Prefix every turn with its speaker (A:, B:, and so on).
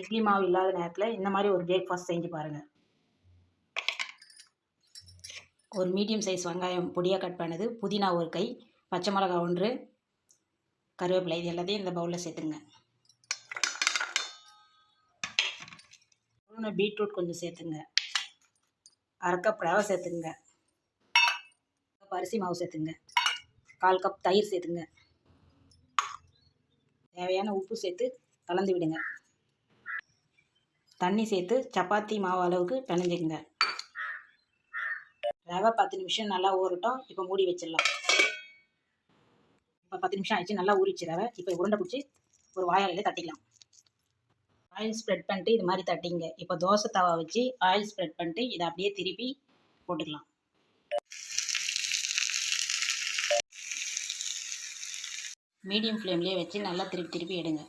A: இட்லி மாவு இல்லாத நேரத்தில் இந்த மாதிரி ஒரு பிரேக்ஃபாஸ்ட் செஞ்சு பாருங்கள். ஒரு மீடியம் சைஸ் வெங்காயம் பொடியாக கட் பண்ணது, புதினா ஒரு கை, பச்சை மிளகா 1, கருவேப்பிலை, இது எல்லாத்தையும் இந்த பவுலில் சேர்த்துங்க. பீட்ரூட் கொஞ்சம் சேர்த்துங்க. 1/2 கப் ரவை சேர்த்துங்க. அரிசி மாவு சேர்த்துங்க. 1/4 கப் தயிர் சேர்த்துங்க. தேவையான உப்பு சேர்த்து கலந்து விடுங்க. தண்ணி சேர்த்து சப்பாத்தி மாவு அளவுக்கு பிணைஞ்சிக்கங்க. ரவை 10 நிமிஷம் நல்லா ஊறட்டும். இப்போ மூடி வச்சிடலாம். இப்போ 10 நிமிஷம் ஆயிடுச்சு, நல்லா ஊறிச்சு ரவை. இப்போ உருண்டை பிடிச்சி ஒரு வாயாலையில் தட்டிக்கலாம். ஆயில் ஸ்ப்ரெட் பண்ணிட்டு இது மாதிரி தட்டிங்க. இப்போ தோசை தவா வச்சு ஆயில் ஸ்ப்ரெட் பண்ணிட்டு இதை அப்படியே திருப்பி போட்டுக்கலாம். மீடியம் ஃப்ளேம்லேயே வச்சு நல்லா திருப்பி எடுங்க.